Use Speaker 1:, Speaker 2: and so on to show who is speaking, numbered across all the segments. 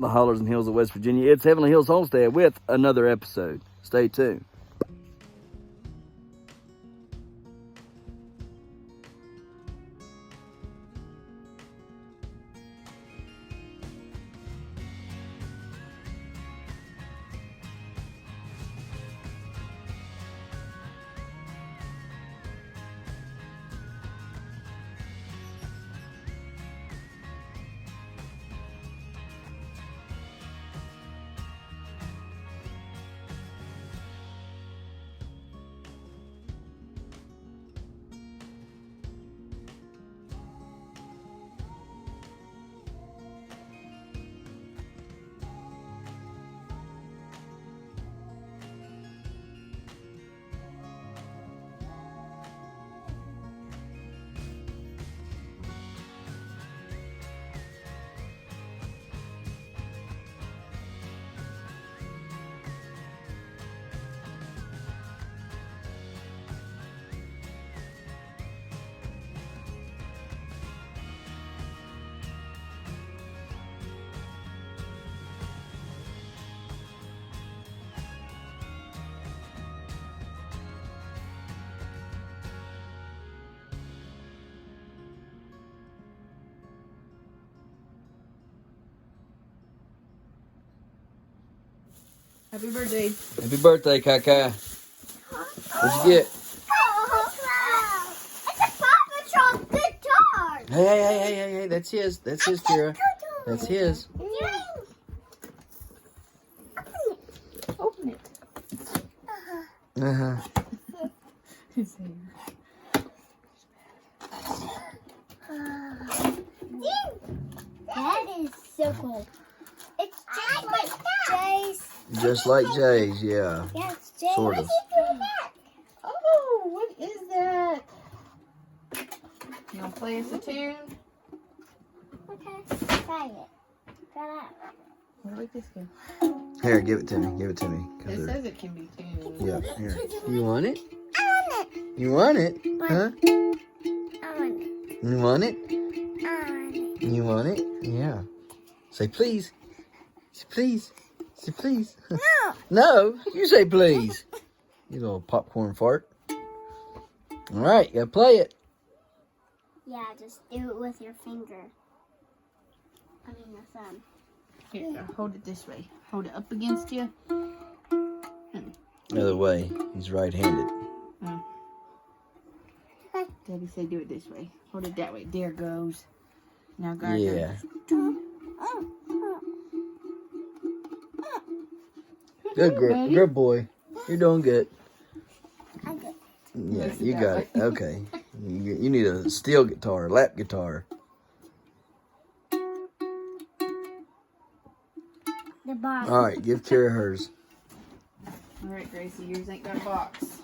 Speaker 1: the hollers and hills of West Virginia. It's Heavenly Hills Homestead with another episode. Stay tuned.
Speaker 2: Happy birthday.
Speaker 1: Happy birthday, Kaka. What'd you get?
Speaker 3: It's a Papa Trump guitar.
Speaker 1: Hey, that's his. That's his, Kira. That's his.
Speaker 2: Open it.
Speaker 1: Uh-huh.
Speaker 3: That is so cool. It's just like Jay's.
Speaker 1: Just like Jay's, yeah.
Speaker 3: Yeah, it's Jay's.
Speaker 1: Sort of.
Speaker 2: Oh, what is that? You want to play us a tune?
Speaker 3: Okay, try it. Try that.
Speaker 2: Where did this go?
Speaker 1: Here, give it to me. Give it to me.
Speaker 2: It says it can be tuned.
Speaker 1: Yeah, here. You want it?
Speaker 3: I want it.
Speaker 1: You want it? Huh?
Speaker 3: I want it.
Speaker 1: You want it?
Speaker 3: I want it.
Speaker 1: You want it? Yeah. Say please. Say please. Say please.
Speaker 3: No.
Speaker 1: No, you say please. You little popcorn fart. All right, you gotta play it.
Speaker 3: Yeah, just do it with your finger. I mean your thumb.
Speaker 2: Here, hold it this way. Hold it up against you.
Speaker 1: The other way. He's right-handed.
Speaker 2: Daddy said do it this way. Hold it that way. There it goes. Now guard
Speaker 1: Yeah. Good girl. Good boy. You're doing good.
Speaker 3: I got it.
Speaker 1: Yeah, you got it. Okay. You need a steel guitar, a lap guitar.
Speaker 3: The box.
Speaker 1: All right, give Kira hers.
Speaker 2: All right, Gracie, yours ain't got a box.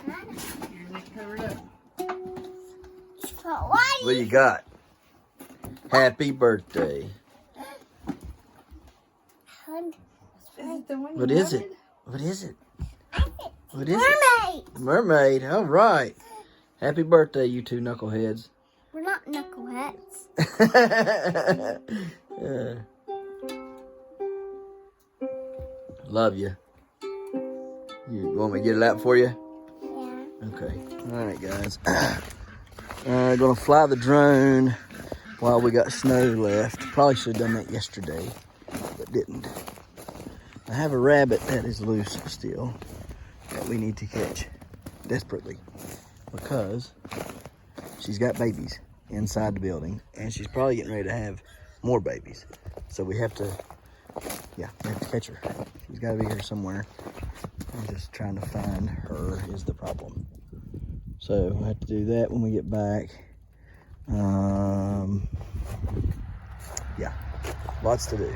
Speaker 2: Yours ain't covered up.
Speaker 1: What you got? Happy birthday.
Speaker 2: Is it the one you
Speaker 1: What is
Speaker 2: wanted?
Speaker 1: it? What is it? What is it?
Speaker 3: Mermaid.
Speaker 1: Mermaid. All right. Happy birthday, you two knuckleheads.
Speaker 3: We're not knuckleheads.
Speaker 1: Love you. You want me to get it out for you?
Speaker 3: Yeah.
Speaker 1: Okay. All right, guys. Gonna fly the drone while we got snow left. Probably should have done that yesterday, but didn't. I have a rabbit that is loose still that we need to catch desperately because she's got babies inside the building and she's probably getting ready to have more babies. So we have to catch her. She's got to be here somewhere. I'm just trying to find her is the problem. So we'll have to do that when we get back. Yeah, lots to do.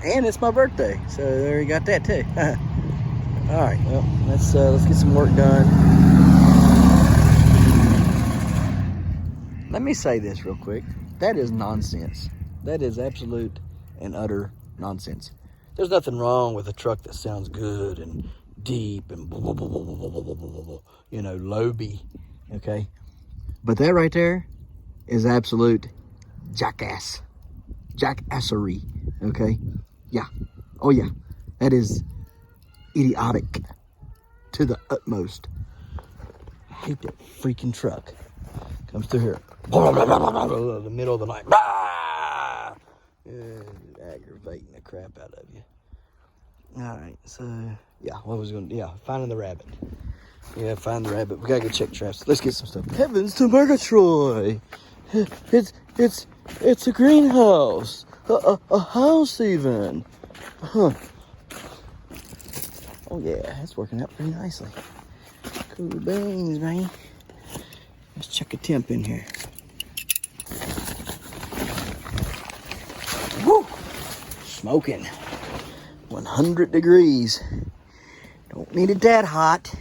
Speaker 1: And it's my birthday, so there you got that too. All right, well, let's get some work done. Let me say this real quick. That is nonsense. That is absolute and utter nonsense. There's nothing wrong with a truck that sounds good and deep and blah, blah, blah, blah, blah, blah, blah, blah, you know, low-B, okay? But that right there is absolute jackass. jackassery, okay? Yeah. Oh, yeah. That is idiotic to the utmost. I hate that freaking truck. Comes through here. The middle of the night. Aggravating the crap out of you. Alright, so, yeah, what was going to, yeah, finding the rabbit. Yeah, find the rabbit. We gotta go check traps. Let's get some stuff. Heavens to Murgatroyd! It's a greenhouse. A house even. Huh. Oh yeah, it's working out pretty nicely. Cool beans, man. Let's check a temp in here. Woo! Smoking. 100 degrees. Don't need it that hot.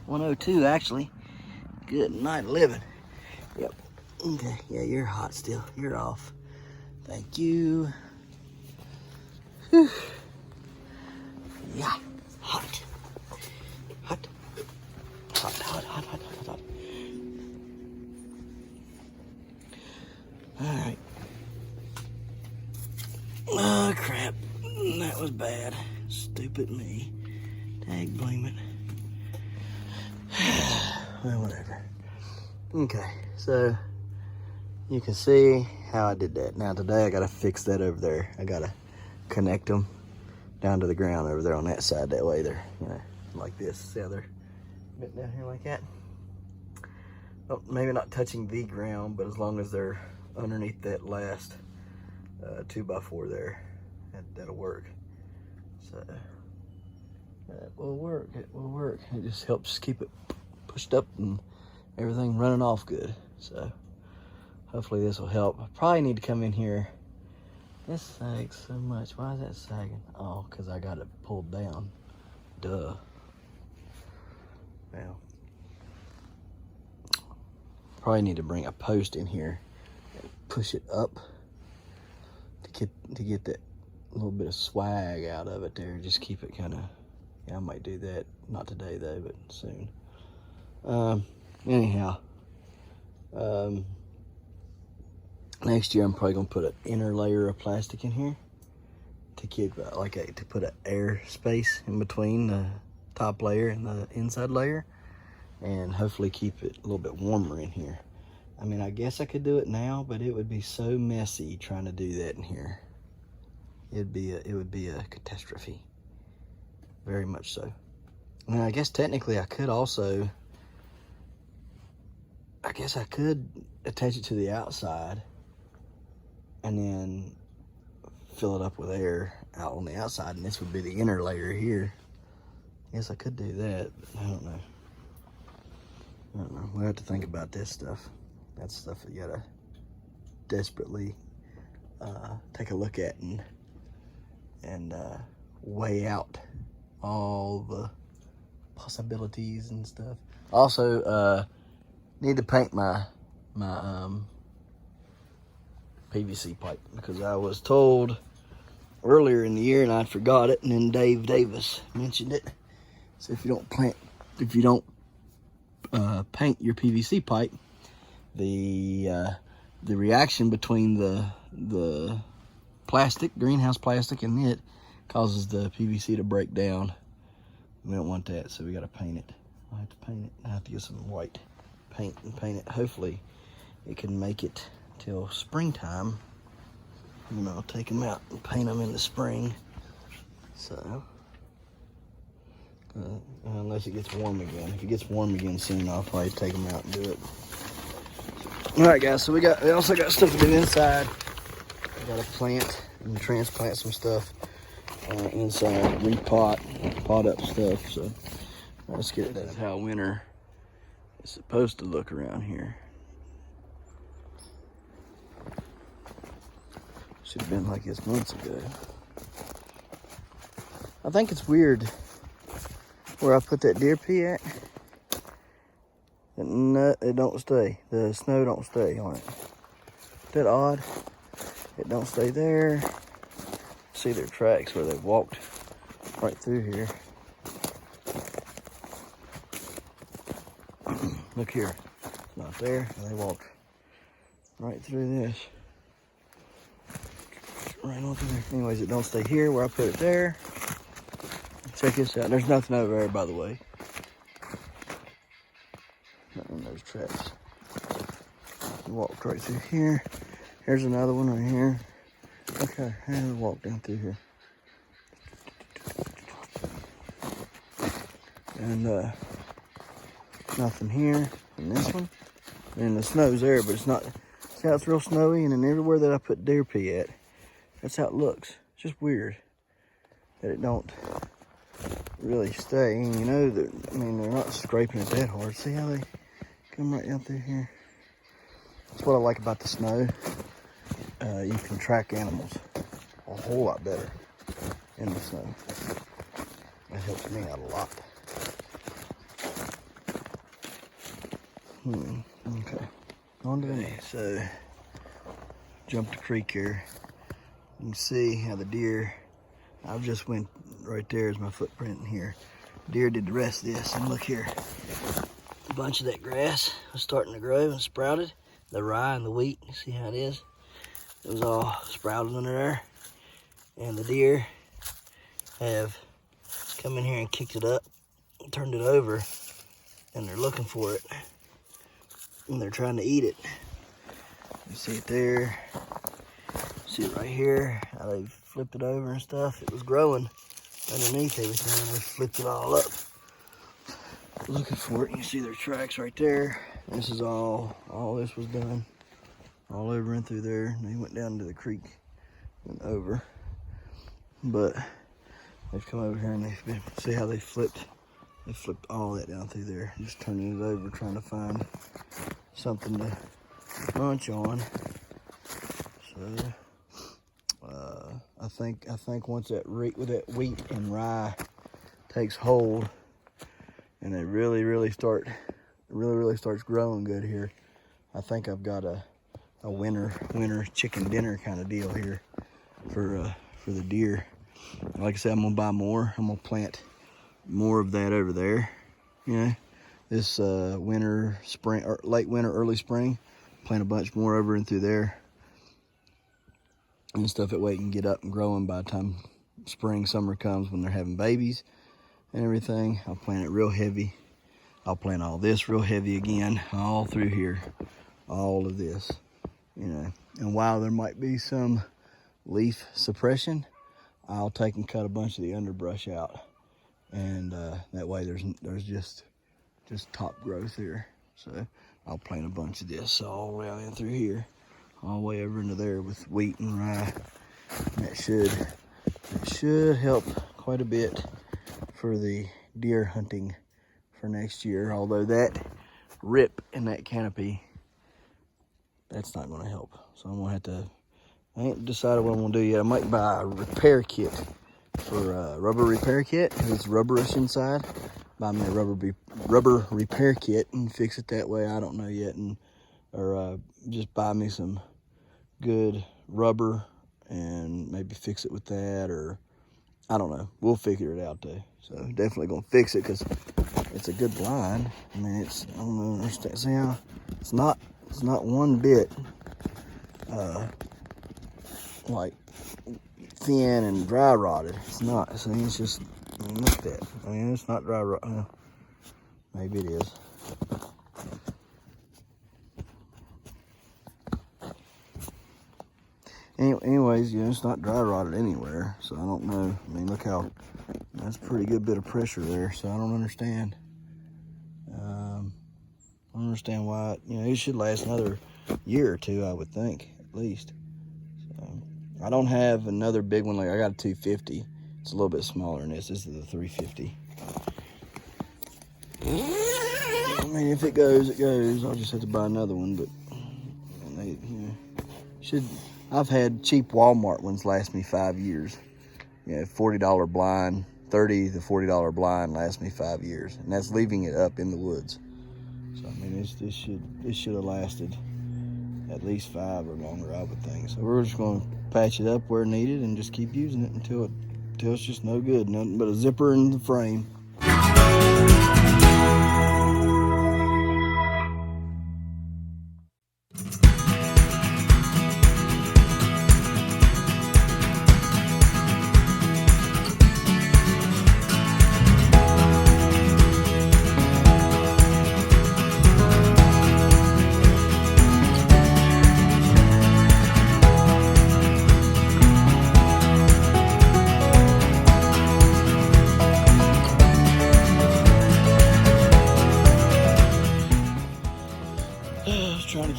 Speaker 1: 102 actually. Good night living. Yep. Okay. Yeah, you're hot still. You're off. Thank you. Whew. Yeah. Hot. Hot. Hot, hot, hot, hot, hot, hot. Alright. Oh crap. That was bad. Stupid me. Tag blame it. Well, whatever. Okay, so you can see how I did that. Now today I gotta fix that over there. I gotta connect them down to the ground over there on that side. That way they're, you know, like this. See how they're bent down here like that? Well, maybe not touching the ground, but as long as they're underneath that last 2x4 there, that'll work. So that will work. It will work. It just helps keep it pushed up and everything running off good. So hopefully this will help. I probably need to come in here. This sags so much. Why is that sagging? Oh, because I got it pulled down. Duh. Well, probably need to bring a post in here and push it up to get that little bit of swag out of it there. Just keep it kind of, yeah, I might do that. Not today though, but soon. Anyhow, next year I'm probably gonna put an inner layer of plastic in here to keep to put an air space in between the top layer and the inside layer, and hopefully keep it a little bit warmer in here. I mean, I guess I could do it now, but it would be so messy trying to do that in here. It would be a catastrophe. Very much so. I mean, I guess technically I could also, I guess I could attach it to the outside and then fill it up with air out on the outside, and this would be the inner layer here. I guess I could do that, but I don't know. We'll have to think about this stuff. That's stuff that you gotta desperately take a look at and weigh out all the possibilities and stuff. Also, need to paint my PVC pipe, because I was told earlier in the year and I forgot it, and then Dave Davis mentioned it. So if you don't paint your PVC pipe, the reaction between the plastic, greenhouse plastic, and it causes the PVC to break down. We don't want that, so we got to paint it. I have to paint it. I have to get some white paint and paint it. Hopefully it can make it till springtime. And I'll take them out and paint them in the spring. So unless it gets warm again. If it gets warm again soon, I'll probably take them out and do it. All right, guys, so we also got stuff to do inside. We got to plant and transplant some stuff inside, pot up stuff. So let's get it. That's how winter is supposed to look around here. Should have been like this months ago. I think it's weird where I put that deer pee at. It don't stay. The snow don't stay on it. Isn't that odd? It don't stay there. See their tracks where they walked right through here. Look here. It's not there. They walked right through this. Right on through there. Anyways, it don't stay here where I put it there. Check this out. There's nothing over there, by the way. Nothing in those traps. You walk right through here. Here's another one right here. Okay, and we walk down through here. And nothing here. And this one. And the snow's there, but it's not. See how it's real snowy? And then everywhere that I put deer pee at, that's how it looks. It's just weird that it don't really stay. And you know that, I mean, they're not scraping it that hard. See how they come right down through here? That's what I like about the snow. You can track animals a whole lot better in the snow. That helps me out a lot. Okay. On to the next. So, jump the creek here. You can see how the deer, I've just went right there is my footprint in here. Deer did the rest of this, and look here. A bunch of that grass was starting to grow and sprouted. The rye and the wheat, you see how it is? It was all sprouted under there. And the deer have come in here and kicked it up, turned it over, and they're looking for it. And they're trying to eat it. You see it there. See it right here, how they flipped it over and stuff. It was growing underneath everything. They flipped it all up. Looking for it. You see their tracks right there. This is all this was done. All over and through there. And they went down to the creek, went over. But they've come over here and they've been, see how they flipped all that down through there. Just turning it over, trying to find something to munch on. So I think once that wheat and rye takes hold, and it really starts growing good here, I think I've got a winter chicken dinner kind of deal here for the deer. Like I said, I'm gonna buy more. I'm gonna plant more of that over there. You know, this winter, spring, or late winter, early spring, plant a bunch more over and through there. And stuff that way it can get up and growing by the time spring, summer comes when they're having babies and everything. I'll plant it real heavy. I'll plant all this real heavy again, all through here, all of this, you know. And while there might be some leaf suppression, I'll take and cut a bunch of the underbrush out. And that way there's just top growth here. So I'll plant a bunch of this all the way out in through here, all the way over into there with wheat and rye. And that should help quite a bit for the deer hunting for next year. Although that rip in that canopy, that's not going to help. So I'm going to have to, I ain't decided what I'm going to do yet. I might buy a repair kit for a rubber repair kit. It's rubberish inside. Buy me a rubber repair kit and fix it that way. I don't know yet. Or just buy me some good rubber and maybe fix it with that, or I don't know. We'll figure it out though. So definitely gonna fix it because it's a good blind. I mean, I don't understand. See how it's not one bit like thin and dry rotted. It's not. See, it's just, I mean, look at that. I mean, it's not dry rotted. Maybe it is. Anyways, you know, it's not dry rotted anywhere, so I don't know. I mean, look how, that's a pretty good bit of pressure there, so I don't understand. I don't understand why, you know, it should last another year or two, I would think, at least. So, I don't have another big one. Like, I got a 250. It's a little bit smaller than this. This is the 350. I mean, if it goes, it goes. I'll just have to buy another one, but they, you know, should. I've had cheap Walmart ones last me 5 years. You know, $40 blind, $30 to $40 blind lasts me 5 years, and that's leaving it up in the woods. So I mean, it should have lasted at least 5 or longer, I would think. So we're just going to patch it up where needed and just keep using it until it's just no good, nothing but a zipper in the frame.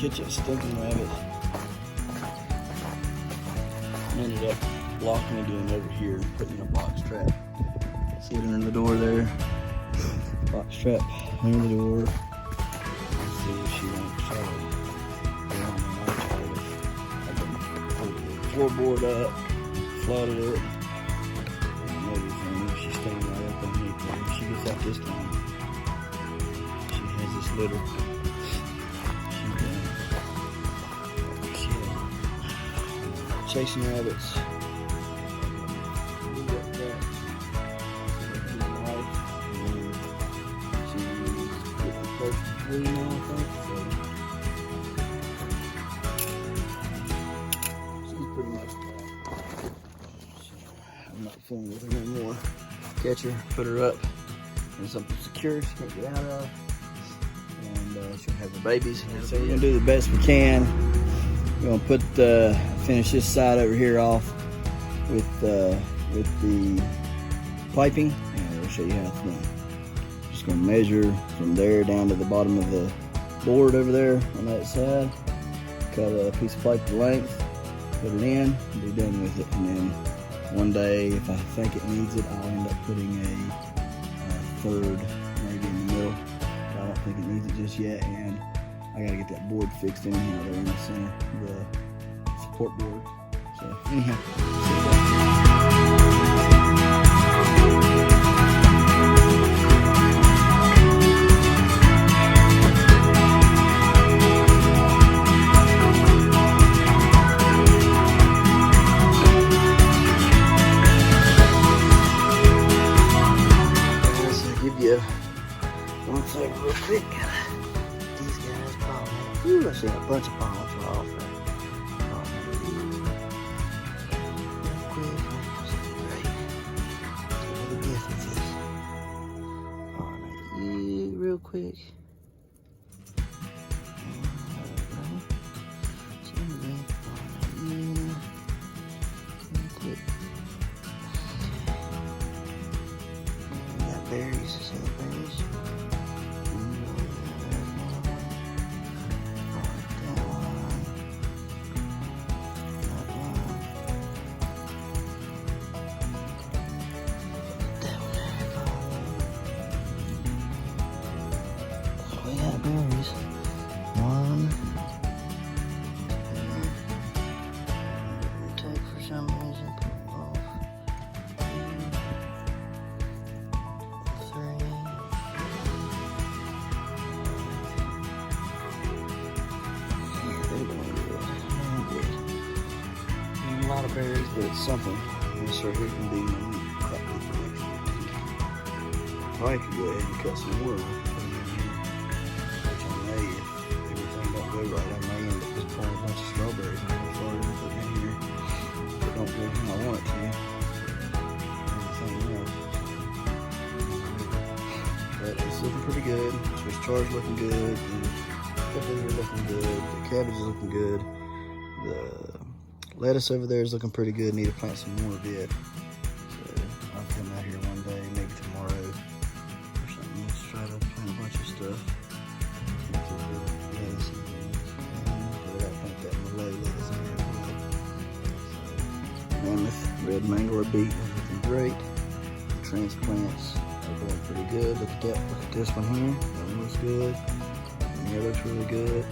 Speaker 1: catch a stinking rabbit. I ended up locking it in over here and putting in a box trap. See it under the door there. Box trap under the door. Let's see if she won't try to get on there. I'll try to. I've been holding the floorboard up, flooded it, and everything. She's staying right up underneath there. If she gets out this time, she has this litter. She's chasing rabbits. Now, I think, so she's pretty much done. I'm not fooling with her anymore. Catch her, put her up in something secure she can't get out of, and she'll have the babies. So we're gonna do the best we can. We're gonna put finish this side over here off with the piping, and we'll show you how it's done. Just gonna measure from there down to the bottom of the board over there on that side. Cut a piece of pipe to length, put it in, and be done with it. And then one day, if I think it needs it, I'll end up putting a third maybe in the middle. I don't think it needs it just yet, and I gotta get that board fixed anyhow there in the center, the support board. So anyhow. Once over real quick, these guys pollinate. Ooh, I see a bunch of pollen fall off there. Real quick, great. See what the difference is. Pollinate you real quick. Berries, see the berries? We got berries. One. Take for some reason, put them off. A lot of berries, but it's something. This right here can be crop information. Probably could go ahead and cut some more off, which I may, if everything don't go right, I may end up just pulling a bunch of strawberries and I'll start putting in here. If it don't go how I want it to. Everything else. But it's looking pretty good. Swiss chard's looking good. The peppers are looking good. The cabbage is looking good. The lettuce over there is looking pretty good. Need to plant some more of it. So I'll come out here one day, maybe tomorrow or something. Let's try to plant a bunch of stuff. Lettuce and I think that Malay lettuce in here as well. Mammoth red mango beet is looking great. The transplants are going pretty good. Look at that. Look at this one here. That one looks good. And here looks really good.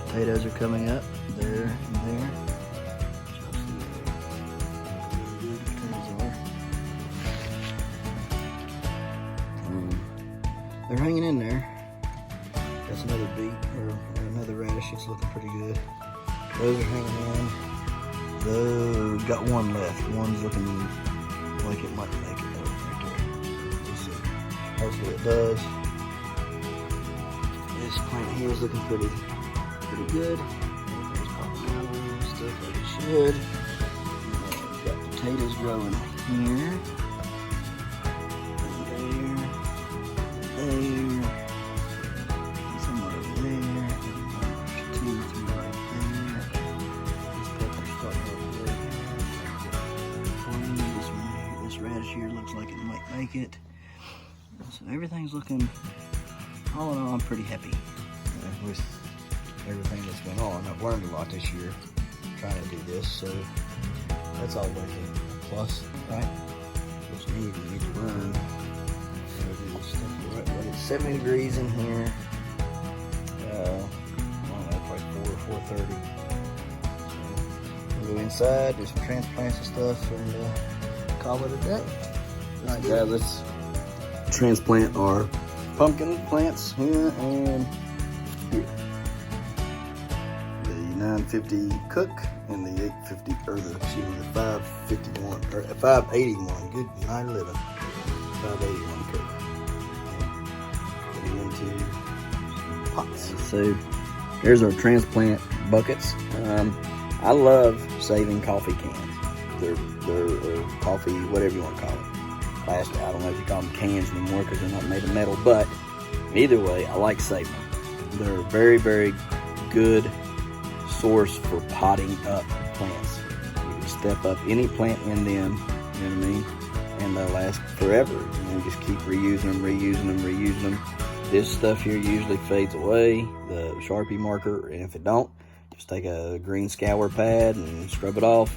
Speaker 1: Potatoes are coming up there and there. They're hanging in there. That's another beet or another radish. It's looking pretty good. Those are hanging in. Those got one left. One's looking like it might make it though, right there. We'll see. Hopefully it does. This plant here is looking pretty good. Everything's popping out and stuff like it should. We've got potatoes growing here. There, somewhere over there, and 2, 3 right there. This pepper's starting over there. This one here, this radish here looks like it might make it. So everything's looking, all in all, I'm pretty happy with everything that's went on. I've learned a lot this year trying to do this, so that's always a plus, right? What you need to learn how to do this stuff the right way. It's 70 degrees in here. I don't know, probably 4 or 4:30. So we'll go inside, do some transplants and stuff, and call it a day. All right, guys, let's transplant our pumpkin plants here and here. The 950 cook and the 850, or the 551 or 581. Good night, living. 581 cook. Getting into pots. So here's our transplant buckets. I love saving coffee cans. They're coffee, whatever you want to call it. Plastic. I don't know if you call them cans anymore because they're not made of metal, but either way, I like saving them. They're a very, very good source for potting up plants. You can step up any plant in them, you know what I mean? And they'll last forever. You just keep reusing them. This stuff here usually fades away, the Sharpie marker, and if it don't, just take a green scour pad and scrub it off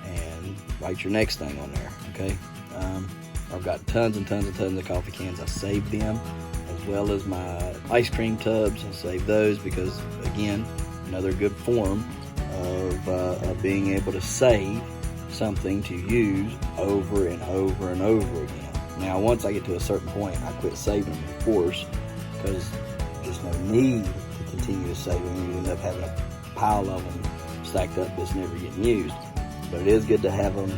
Speaker 1: and write your next thing on there, okay? I've got tons and tons of coffee cans. I save them, as well as my ice cream tubs. I save those because, again, another good form of being able to save something to use over and over and over again. Now, once I get to a certain point, I quit saving them, of course, because there's no need to continue to save them. You end up having a pile of them stacked up that's never getting used. But it is good to have them,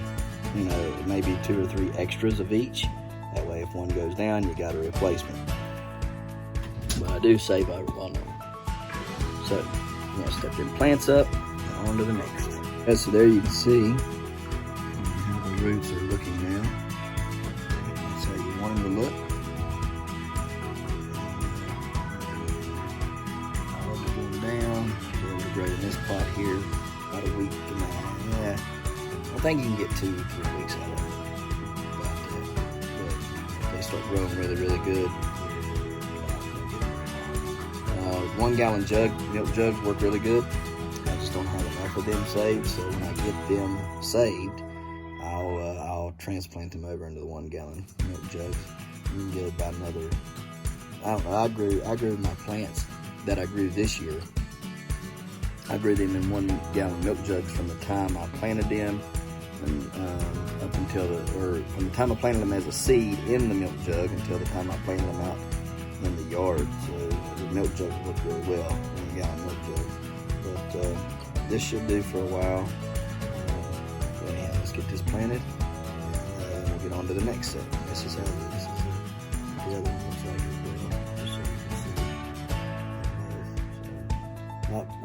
Speaker 1: you know, maybe 2 or 3 extras of each. That way, if one goes down, you got a replacement. But I do save over on them. So, I'm going to step them plants up and on to the next. And so there you can see how the roots are looking now. That's how you want them to look. All of it going down. We're going to grow in this pot here about a week and a half. Yeah. I think you can get 2 or 3 weeks out of it. But if they start growing really, really good, 1 gallon milk jugs work really good. I just don't have enough of them saved, so when I get them saved, I'll transplant them over into the 1 gallon milk jugs. You can get about another, I don't know, I grew my plants that I grew this year. I grew them in 1 gallon milk jugs from the time I planted them and up until from the time I planted them as a seed in the milk jug until the time I planted them out in the yard. So the milk jugs look really well, 1 gallon milk jug. But this should do for a while. Anyhow, let's get this planted and we'll get on to the next set. This is how the other one looks like as well, just so you can see.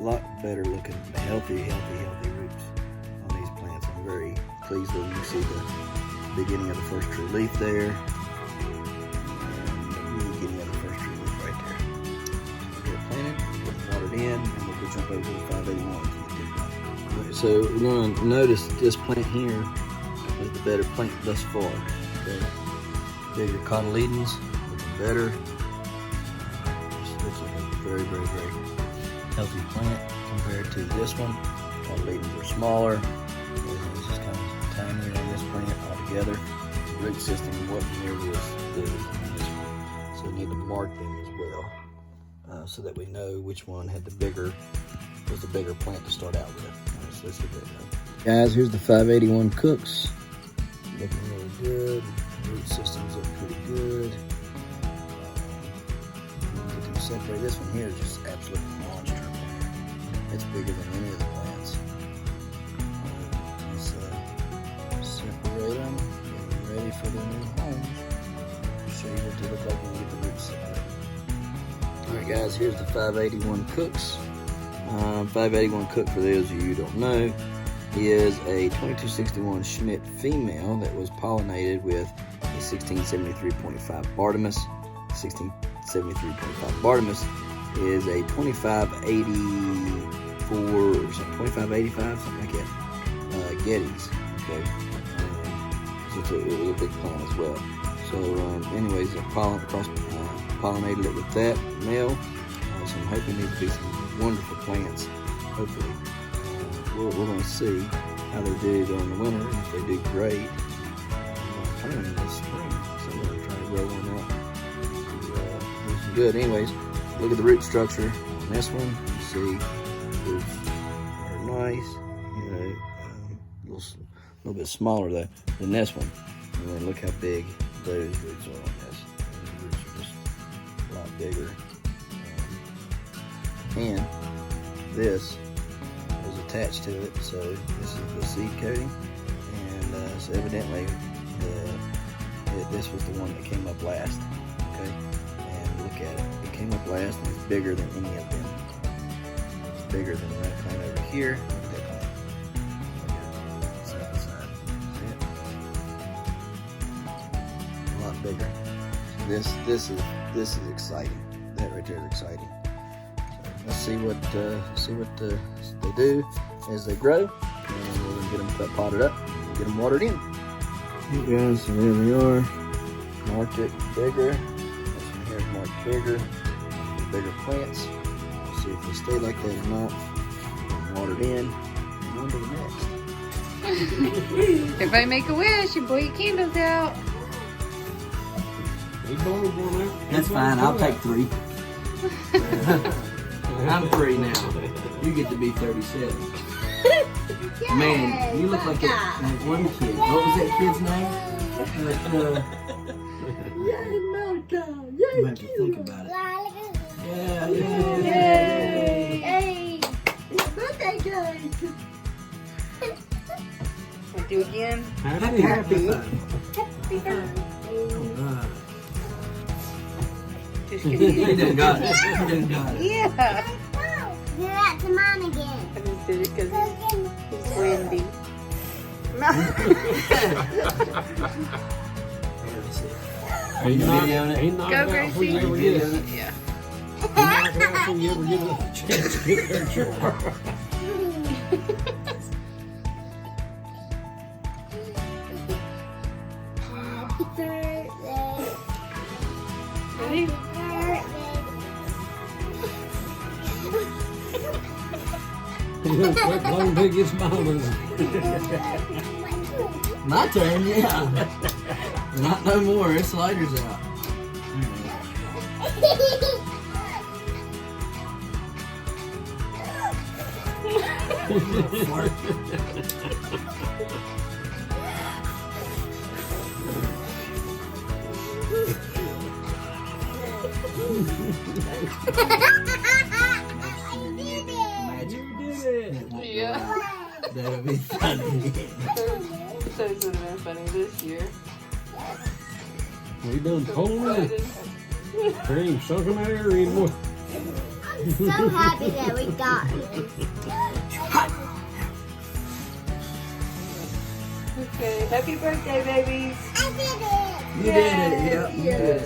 Speaker 1: Lot better looking, healthy roots on these plants. I'm very pleased with them. You see the beginning of the first true leaf there, and the beginning of the first true leaf right there. So we'll get it planted, get it watered in, and we'll go jump over to the 581. So we're going to notice this plant here is the better plant thus far. Okay, bigger cotyledons, looking better. This looks like a very, very, very healthy plant compared to this one. Cotyledons are smaller. This is kind of tinier on this plant altogether. The root system wasn't nearly as good as on this one, so we need to mark them as well, so that we know which one had was the bigger plant to start out with. Right, so let's look at that. Guys, here's the 581 cooks. Looking really good. Root systems look pretty good. You can separate. This one here is just absolute monster plant. It's bigger than any of the plants. Let's separate them, get them ready for their new homes. Show you what they look like when we get the roots separated. Alright guys, here's the 581 cooks. 581 cook, for those of you who don't know, is a 2261 Schmidt female that was pollinated with a 1673.5 Bartimus. 1673.5 Bartimus is a 2584 or something, 2585, something like that. Gettys, okay. So it was a big plant as well. So, anyways, I cross pollinated it with that male. So I'm hoping there'll be some wonderful plants, hopefully. We're going to see how they do during the winter, and if they do great, we're going to plant them this spring. So we're going to try to grow one up do some good. Anyways, look at the root structure on this one. You see roots are nice, you know, a little bit smaller though than this one. And then look how big those roots are on this. Those roots are just a lot bigger. And this is attached to it, so this is the seed coating, and so evidently this was the one that came up last. Okay, and look at it. It came up last, and it's bigger than any of them. It's bigger than that plant over here. Look at that plant. Look at it. Side to side. See it? A lot bigger. This is exciting. That right there is exciting. Let's see what they do as they grow, and we're gonna get them potted up, and get them watered in. Hey guys, so there they are. Marked it bigger. This one here is marked bigger. Bigger plants. Let's see if they stay like that or not. Get them watered in. And on to the next.
Speaker 2: Everybody make a wish and blow your candles out.
Speaker 1: That's fine. I'll take 3. I'm 3 now. You get to be 37. Man, you look like one kid. What was that kid's name? You have to think about it. Yeah.
Speaker 3: Hey! It's birthday cake!
Speaker 2: We'll do it again.
Speaker 1: Happy.
Speaker 3: Happy birthday!
Speaker 2: Just
Speaker 1: He
Speaker 2: kidding.
Speaker 1: done got it.
Speaker 2: Yeah.
Speaker 3: Do that to mine again.
Speaker 2: I just did it because he's windy.
Speaker 1: Are you videoing it?
Speaker 2: Go, Gracie.
Speaker 1: You videoing it?
Speaker 2: Yeah.
Speaker 3: Happy birthday.
Speaker 2: Ready?
Speaker 4: Long biggest mamas.
Speaker 1: My turn, yeah. Not no more. It's lighters out.
Speaker 2: Yeah.
Speaker 1: That'll be funny.
Speaker 2: Those would have been funny this year.
Speaker 4: We done told her. There ain't sucking that air anymore.
Speaker 3: I'm so happy that we got here.
Speaker 2: Okay, happy birthday, babies.
Speaker 3: I did it!
Speaker 1: You did it. Yep, you did it.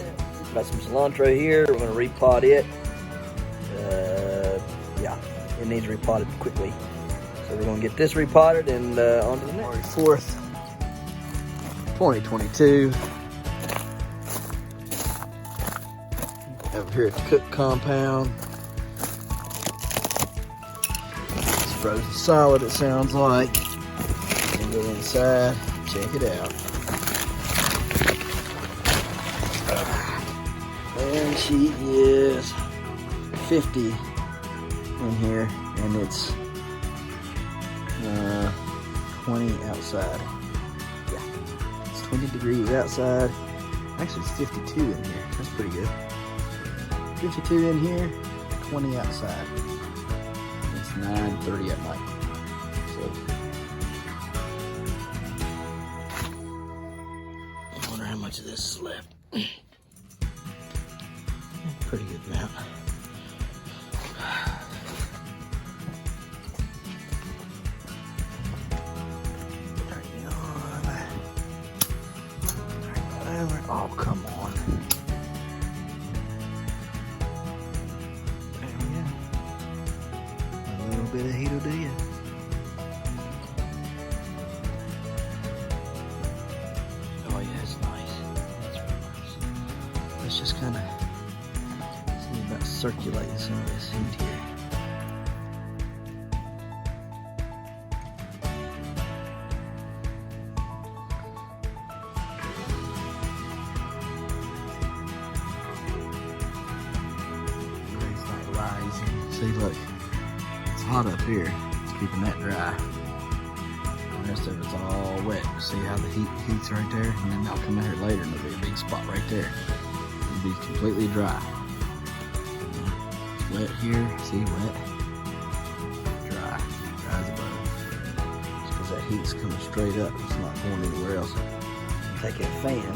Speaker 1: Got some cilantro here. We're gonna repot it. Yeah, it needs repotted quickly. So we're gonna get this repotted and on to the next. 4th, 2022. Over here at the Cook compound. It's frozen solid, it sounds like. And go inside, check it out. And she is 50 in here, and it's 20 outside. Yeah, it's 20 degrees outside. Actually, it's 52 in here. That's pretty good. 52 in here, 20 outside. It's 9:30 at night. So, I wonder how much of this is left. Pretty good amount. Oh, come on. There we go. A little bit of heat will do ya. Oh yeah, it's nice. It's real nice. Let's just kind of see about circulating some of this heat here. See, look, it's hot up here. It's keeping that dry. The rest of it's all wet. See how the heat's right there? And then I'll come out here later and there'll be a big spot right there. It'll be completely dry. It's wet here. See, wet. Dry. Dry as a button. It's because that heat's coming straight up. It's not going anywhere else. Take that fan,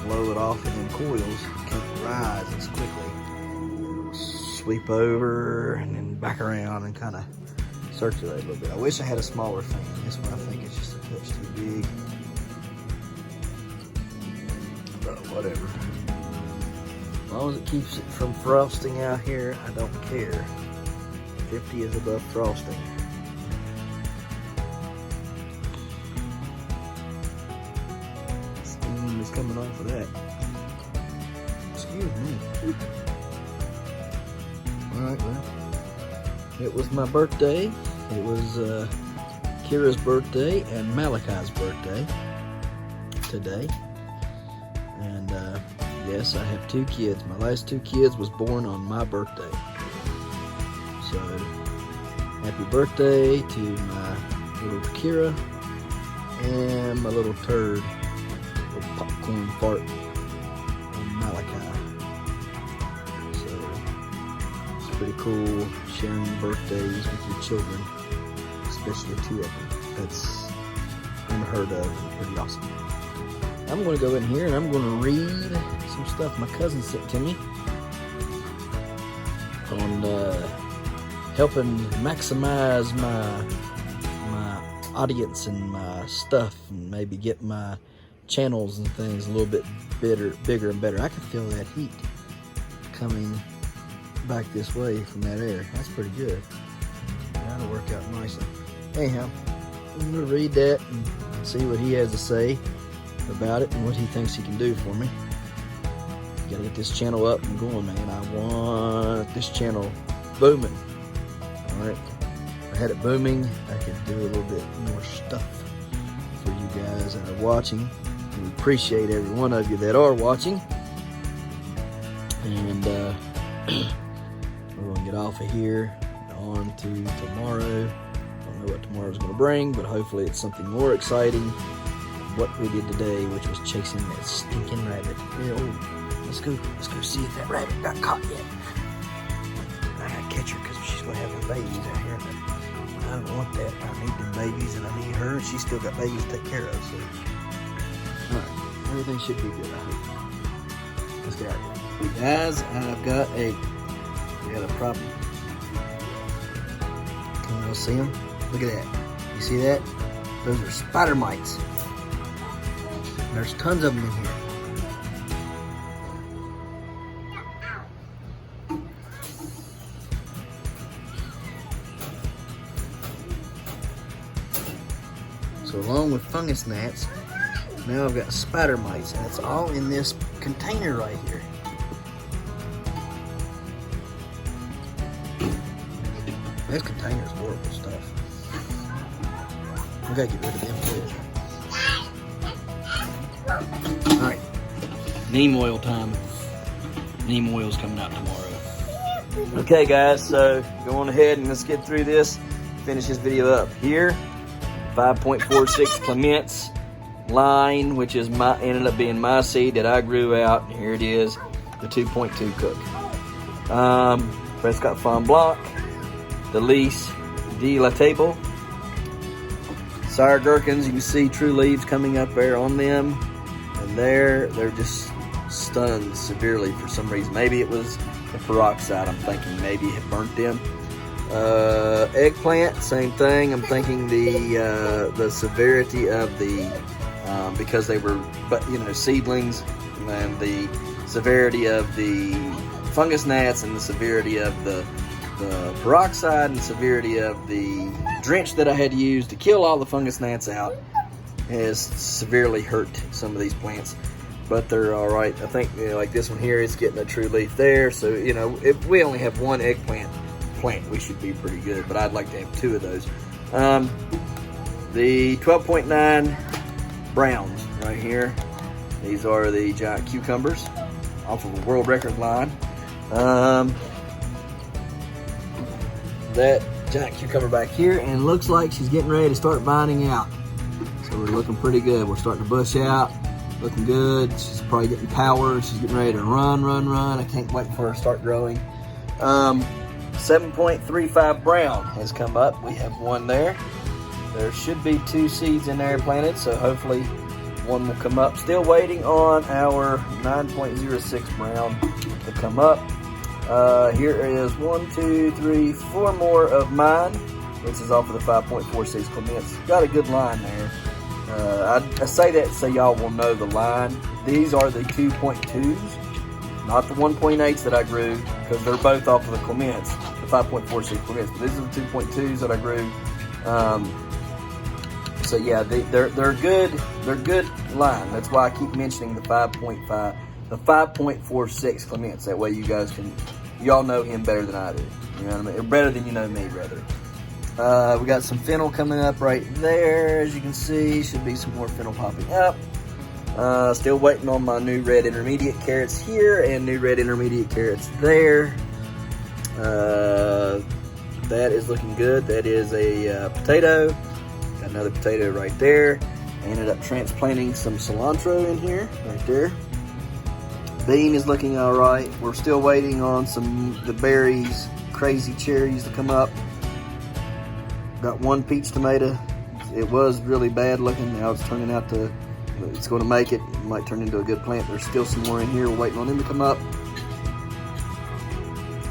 Speaker 1: blow it off in them coils. You can't rise as quickly. Sweep over and then back around and kind of circulate a little bit. I wish I had a smaller fan. This one I think it's just a touch too big. But whatever. As long as it keeps it from frosting out here, I don't care. 50 is above frosting. Steam is coming off of that. Excuse me. Alright, well, it was my birthday. It was Kira's birthday and Malachi's birthday today. And yes, I have 2 kids. My last 2 kids was born on my birthday. So, happy birthday to my little Kira and my little turd, little popcorn fart, and Malachi. Pretty cool sharing birthdays with your children, especially 2 of them. That's unheard of and pretty awesome. I'm going to go in here and I'm going to read some stuff my cousin sent to me on helping maximize my audience and my stuff, and maybe get my channels and things a little bit bigger and better. I can feel that heat coming back this way from that air. That's pretty good. That'll work out nicely. Anyhow, I'm going to read that and see what he has to say about it and what he thinks he can do for me. Gotta get this channel up and going, man. I want this channel booming. Alright. If I had it booming, I could do a little bit more stuff for you guys that are watching. We appreciate every one of you that are watching. And we're going to get off of here on to tomorrow. Don't know what tomorrow's going to bring, but hopefully it's something more exciting than what we did today, which was chasing that stinking rabbit. Yeah, oh, let's go see if that rabbit got caught yet. I gotta catch her because she's going to have her babies out here. I don't want that. I need them babies and I need her, and she's still got babies to take care of. So, alright, everything should be good, I hope. Let's get out of here. Guys, I've got a problem. Can you all see them? Look at that. You see that? Those are spider mites. There's tons of them in here. So along with fungus gnats, now I've got spider mites, and it's all in this container right here. This container's horrible stuff. We gotta get rid of them too. Alright. Neem oil time. Neem oil's coming out tomorrow. Okay guys, so go on ahead and let's get through this. Finish this video up. Here, 5.46 Clements line, which is ended up being my seed that I grew out. Here it is, the 2.2 cook. Prescott Farm Block. The Lease Dilatable. Sire gherkins, you can see true leaves coming up there on them. And they're just stunned severely for some reason. Maybe it was the peroxide, I'm thinking maybe it burnt them. Eggplant, same thing. I'm thinking the severity of the, because they were seedlings, and the severity of the fungus gnats and the severity of the peroxide and severity of the drench that I had to use to kill all the fungus gnats out has severely hurt some of these plants, but they're all right. I think like this one here, it's getting a true leaf there, so if we only have 1 eggplant plant, we should be pretty good, but I'd like to have 2 of those. The 12.9 browns right here, these are the giant cucumbers off of a world record line. that giant cucumber back here, and it looks like she's getting ready to start vining out. So we're looking pretty good. We're starting to bush out, looking good. She's probably getting power. She's getting ready to run. I can't wait for her to start growing. 7.35 brown has come up. We have one there. There should be 2 seeds in there planted, so hopefully one will come up. Still waiting on our 9.06 brown to come up. Here is 1, 2, 3, 4 more of mine. This is off of the 5.46 Clements. Got a good line there. I say that so y'all will know the line. These are the 2.2s, not the 1.8s that I grew, because they're both off of the Clements, the 5.46 Clements. But these are the 2.2s that I grew. So yeah, they're good. They're good line. That's why I keep mentioning the 5.5, the 5.46 Clements. That way you guys y'all know him better than I do. You know what I mean? Or better than you know me, rather. We got some fennel coming up right there, as you can see. Should be some more fennel popping up. Still waiting on my new red intermediate carrots here and new red intermediate carrots there. That is looking good. That is a potato. Got another potato right there. I ended up transplanting some cilantro in here, right there. Bean is looking all right. We're still waiting on the berries, crazy cherries to come up. Got one peach tomato. It was really bad looking. Now it's turning out it's going to make it. It might turn into a good plant. There's still some more in here. We're waiting on them to come up.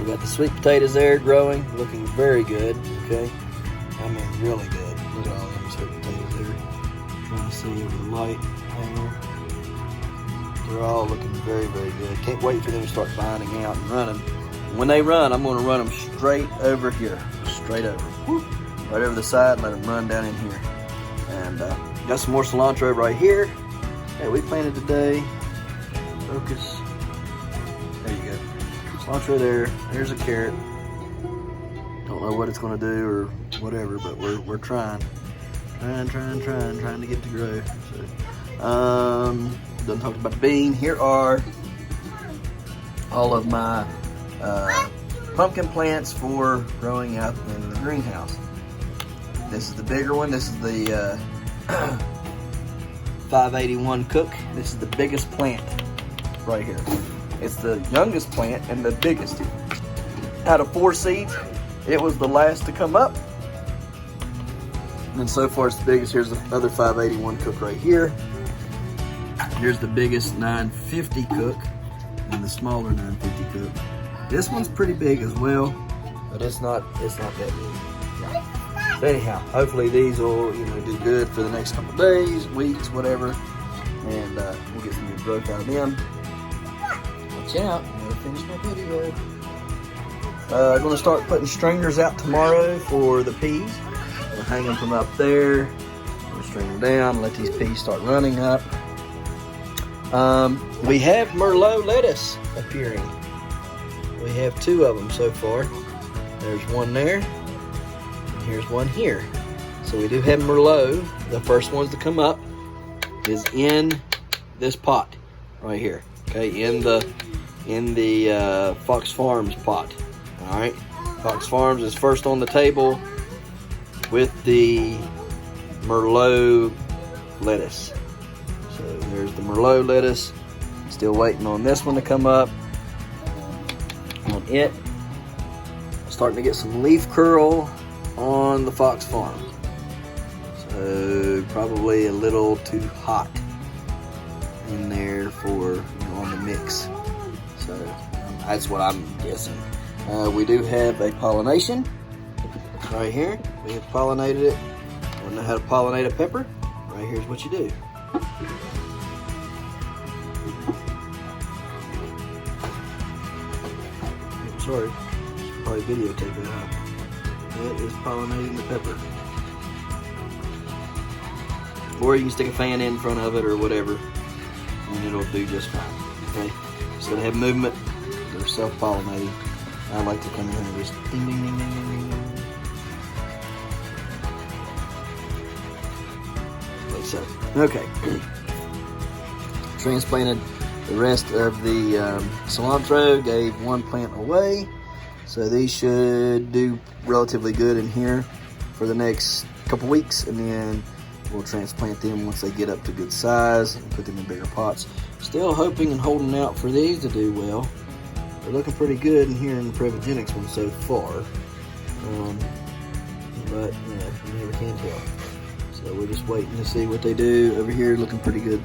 Speaker 1: We got the sweet potatoes there growing, looking very good. Okay, I mean really good. Look at all them sweet potatoes there. Trying to see over the light there. They're all looking very, very good. Can't wait for them to start binding out and running. When they run, I'm going to run them straight over here, straight over. Whoop. Right over the side and let them run down in here. And got some more cilantro right here that we planted today. Focus. There you go. Cilantro there. There's a carrot. Don't know what it's going to do or whatever, but we're trying. Trying to get it to grow. So, done talked about the bean. Here are all of my pumpkin plants for growing up in the greenhouse. This is the bigger one. This is the 581 Cook. This is the biggest plant right here. It's the youngest plant and the biggest. Out of 4 seeds, it was the last to come up. And so far it's the biggest. Here's the other 581 Cook right here. Here's the biggest 950 Cook and the smaller 950 Cook. This one's pretty big as well, but it's not that big. But anyhow, hopefully these will do good for the next couple days, weeks, whatever, and we'll get some good growth out of them. Watch out, I'm gonna finish my video. I'm gonna start putting stringers out tomorrow for the peas. We'll hang them from up there. We'll string them down, let these peas start running up. We have Merlot lettuce appearing. We have 2 of them so far. There's one there, and here's one here. So we do have Merlot. The first ones to come up is in this pot right here. Okay, in the Fox Farms pot. All right, Fox Farms is first on the table with the Merlot lettuce. So there's the Merlot lettuce. Still waiting on this one to come up. On it. Starting to get some leaf curl on the Fox Farm. So probably a little too hot in there for on the mix. So that's what I'm guessing. We do have a pollination right here. We have pollinated it. Want to know how to pollinate a pepper? Right here's what you do. Sorry, probably videotape it out. That is pollinating the pepper. Or you can stick a fan in front of it or whatever, and it'll do just fine. Okay, it's gonna have movement. They're self-pollinating. I like to come in and just ding, ding, ding, ding, ding, ding. Like so. Okay. Transplanted the rest of the cilantro, gave one plant away. So these should do relatively good in here for the next couple weeks, and then we'll transplant them once they get up to good size and put them in bigger pots. Still hoping and holding out for these to do well. They're looking pretty good in here in the Prevogenics one so far. But yeah, you never can tell. So we're just waiting to see what they do. Over here looking pretty good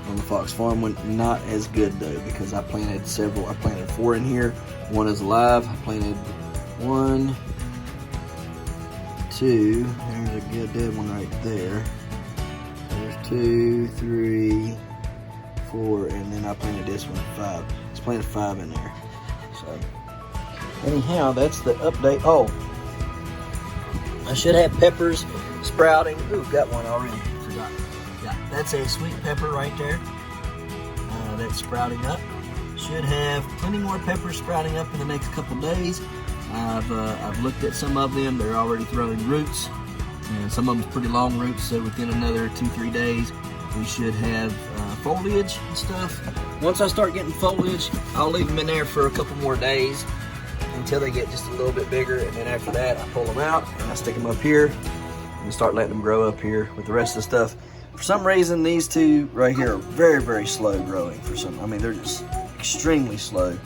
Speaker 1: on the Fox Farm one. Not as good though, because I planted several. I planted 4 in here. One is alive. I planted 1, 2. There's a good dead one right there. There's 2, 3, 4, and then I planted this one 5. It's planted 5 in there. So anyhow, that's the update. Oh, I should have peppers sprouting. Ooh, got one already. Forgot. Yeah, that's a sweet pepper right there. That's sprouting up. Should have plenty more peppers sprouting up in the next couple days. I've looked at some of them. They're already throwing roots, and some of them's pretty long roots. So within another 2-3 days, we should have foliage and stuff. Once I start getting foliage, I'll leave them in there for a couple more days until they get just a little bit bigger, and then after that I pull them out and I stick them up here and start letting them grow up here with the rest of the stuff. For some reason, these two right here are very, very slow growing. I mean, they're just extremely slow.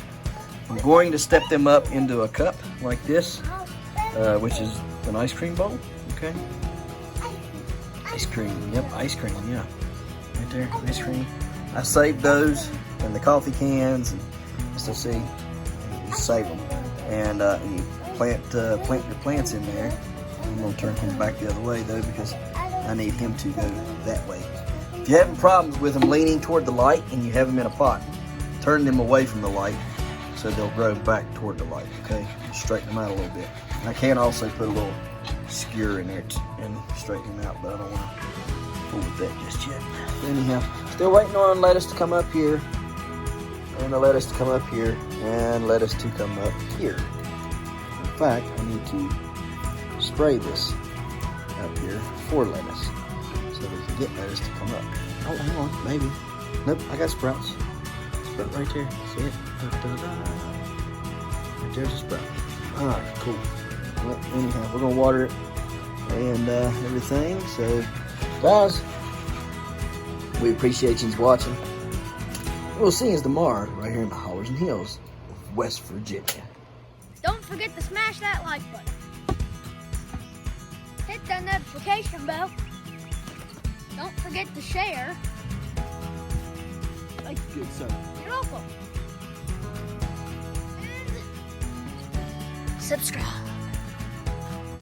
Speaker 1: I'm going to step them up into a cup like this, which is an ice cream bowl. Okay, ice cream. Yep, ice cream. Yeah, right there, ice cream. I saved those in the coffee cans, and just to see, you save them. And you plant your plants in there. I'm gonna turn him back the other way though, because I need him to go that way. If you're having problems with them leaning toward the light and you have them in a pot, turn them away from the light so they'll grow back toward the light. Okay, straighten them out a little bit. And I can also put a little skewer in there and straighten them out, but I don't want to fool with that just yet. Anyhow, still waiting on lettuce to come up here. And the lettuce to come up here, and lettuce to come up here. In fact, I need to spray this up here for lettuce, so we can get lettuce to come up. Oh, hang on, maybe. Nope, I got sprouts. Sprout right there. See it? Right there's a sprout. Alright, cool. Well, anyhow, we're gonna water it and everything. So, guys, we appreciate you watching. We'll see you tomorrow right here in the Hollers and Hills of West Virginia.
Speaker 3: Don't forget to smash that like button. Hit that notification bell. Don't forget to share.
Speaker 1: Thank you, good sir.
Speaker 3: You're welcome. And subscribe.